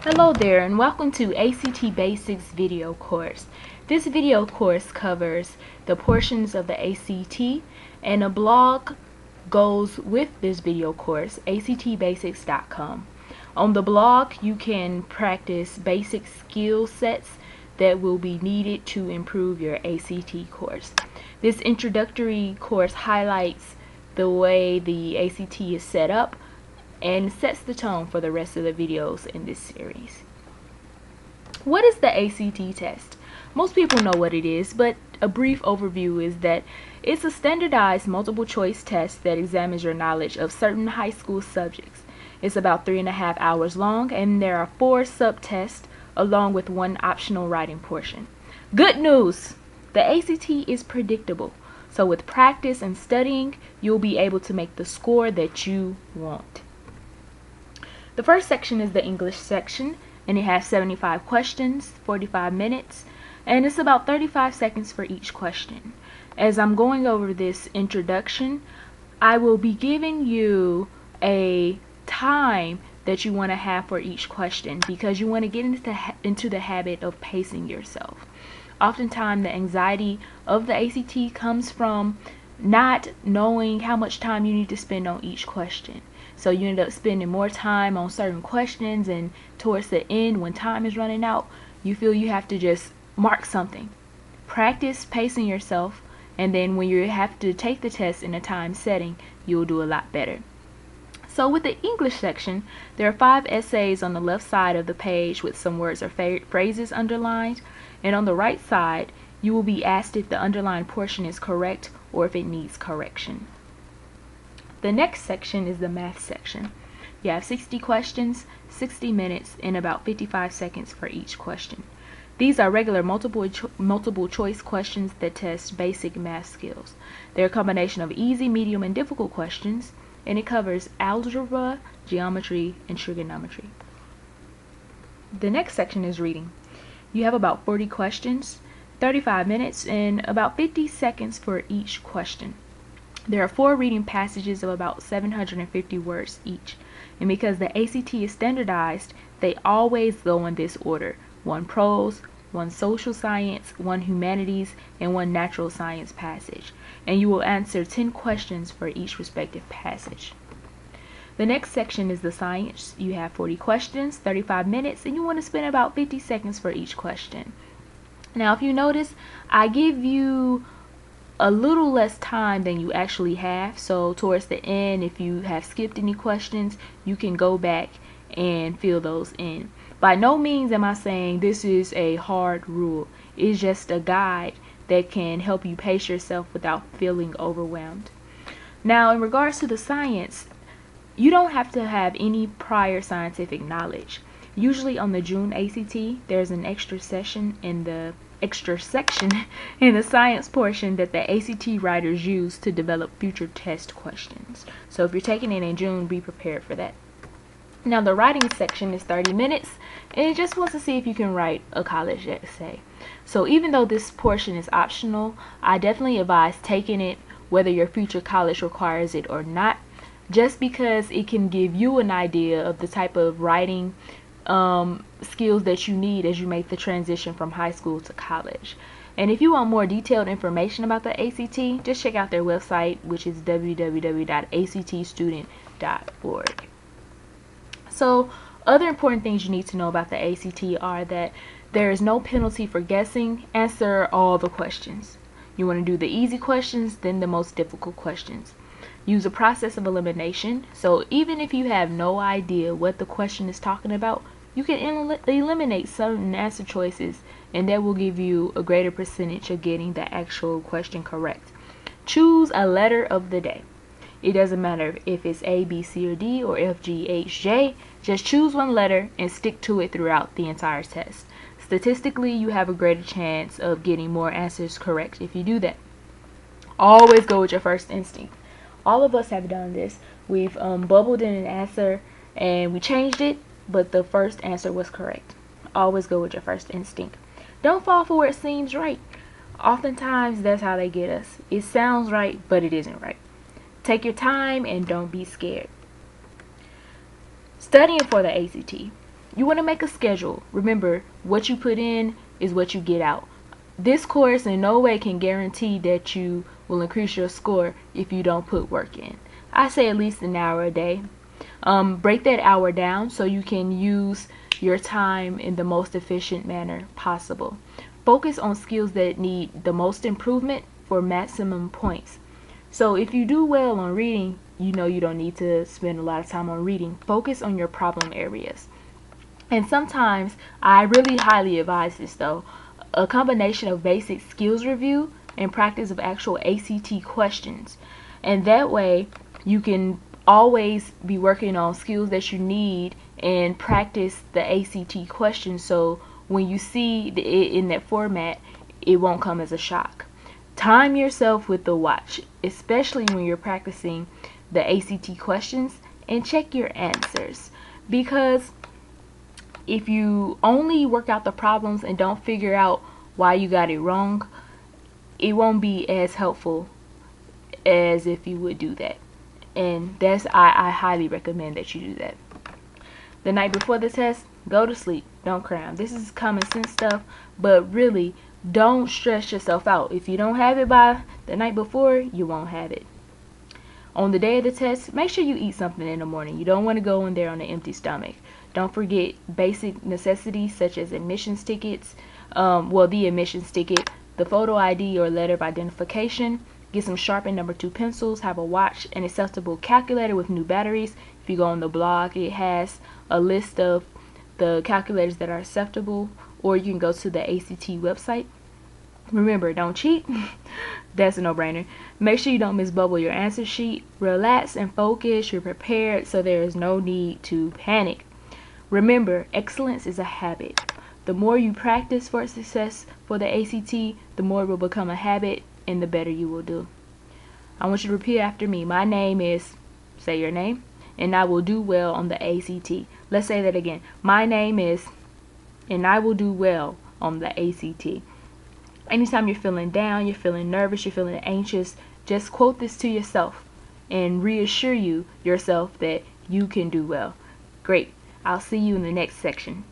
Hello there and welcome to ACT Basics video course. This video course covers the portions of the ACT, and a blog goes with this video course, actbasics.com. On the blog you can practice basic skill sets that will be needed to improve your ACT course. This introductory course highlights the way the ACT is set up and sets the tone for the rest of the videos in this series. What is the ACT test? Most people know what it is, but a brief overview is that it's a standardized multiple choice test that examines your knowledge of certain high school subjects. It's about 3.5 hours long, and there are 4 sub-tests along with 1 optional writing portion. Good news! The ACT is predictable, so with practice and studying, you'll be able to make the score that you want. The first section is the English section, and it has 75 questions, 45 minutes, and it's about 35 seconds for each question. As I'm going over this introduction, I will be giving you a time that you want to have for each question, because you want to get into the habit of pacing yourself. Oftentimes the anxiety of the ACT comes from not knowing how much time you need to spend on each question. So you end up spending more time on certain questions, and towards the end, when time is running out, you feel you have to just mark something. Practice pacing yourself, and then when you have to take the test in a time setting, you'll do a lot better. So with the English section, there are 5 essays on the left side of the page with some words or phrases underlined, and on the right side, you will be asked if the underlined portion is correct or if it needs correction. The next section is the math section. You have 60 questions, 60 minutes, and about 55 seconds for each question. These are regular multiple choice questions that test basic math skills. They're a combination of easy, medium, and difficult questions, and it covers algebra, geometry, and trigonometry. The next section is reading. You have about 40 questions, 35 minutes, and about 50 seconds for each question. There are 4 reading passages of about 750 words each, and because the ACT is standardized, they always go in this order: 1 prose, 1 social science, 1 humanities, and 1 natural science passage, and you will answer 10 questions for each respective passage. The next section is the science. You have 40 questions, 35 minutes, and you want to spend about 50 seconds for each question. Now if you notice, I give you a little less time than you actually have, so towards the end, if you have skipped any questions, you can go back and fill those in. By no means am I saying this is a hard rule. It's just a guide that can help you pace yourself without feeling overwhelmed. Now in regards to the science, you don't have to have any prior scientific knowledge. Usually on the June ACT, there's an extra section in the science portion that the ACT writers use to develop future test questions. So if you're taking it in June, be prepared for that. Now the writing section is 30 minutes, and it just wants to see if you can write a college essay. So even though this portion is optional, I definitely advise taking it whether your future college requires it or not, just because it can give you an idea of the type of writing skills that you need as you make the transition from high school to college. And if you want more detailed information about the ACT, just check out their website, which is www.actstudent.org. So other important things you need to know about the ACT are that there is no penalty for guessing. Answer all the questions. You want to do the easy questions, then the most difficult questions. Use a process of elimination, so even if you have no idea what the question is talking about, you can eliminate certain answer choices, and that will give you a greater percentage of getting the actual question correct. Choose a letter of the day. It doesn't matter if it's A, B, C, or D, or F, G, H, J. Just choose one letter and stick to it throughout the entire test. Statistically, you have a greater chance of getting more answers correct if you do that. Always go with your first instinct. All of us have done this. We've bubbled in an answer and we changed it, but the first answer was correct. Always go with your first instinct. Don't fall for where it seems right. Oftentimes that's how they get us. It sounds right, but it isn't right. Take your time and don't be scared. Studying for the ACT. you want to make a schedule. Remember, what you put in is what you get out. This course in no way can guarantee that you will increase your score if you don't put work in. I say at least an hour a day. Break that hour down so you can use your time in the most efficient manner possible. Focus on skills that need the most improvement for maximum points. So if you do well on reading, you know you don't need to spend a lot of time on reading. Focus on your problem areas. And sometimes, I really highly advise this though, a combination of basic skills review and practice of actual ACT questions. And that way you can always be working on skills that you need and practice the ACT questions, so when you see it in that format, it won't come as a shock. Time yourself with the watch, especially when you're practicing the ACT questions, and check your answers, because if you only work out the problems and don't figure out why you got it wrong, it won't be as helpful as if you would do that. And I highly recommend that you do that. The night before the test, go to sleep. Don't cram. This is common sense stuff, but really, don't stress yourself out. If you don't have it by the night before, you won't have it. On the day of the test, make sure you eat something in the morning. You don't want to go in there on an empty stomach. Don't forget basic necessities such as admissions tickets, the admissions ticket, the photo ID or letter of identification. Get some sharpened number 2 pencils, have a watch, an acceptable calculator with new batteries. If you go on the blog, it has a list of the calculators that are acceptable, or you can go to the ACT website. Remember, don't cheat. That's a no-brainer. Make sure you don't misbubble your answer sheet. Relax and focus. You're prepared, so there is no need to panic. Remember, excellence is a habit. The more you practice for success for the ACT, the more it will become a habit and the better you will do. I want you to repeat after me. My name is, say your name, and I will do well on the ACT. Let's say that again. My name is, and I will do well on the ACT. Anytime you're feeling down, you're feeling nervous, you're feeling anxious, just quote this to yourself and reassure yourself that you can do well. Great. I'll see you in the next section.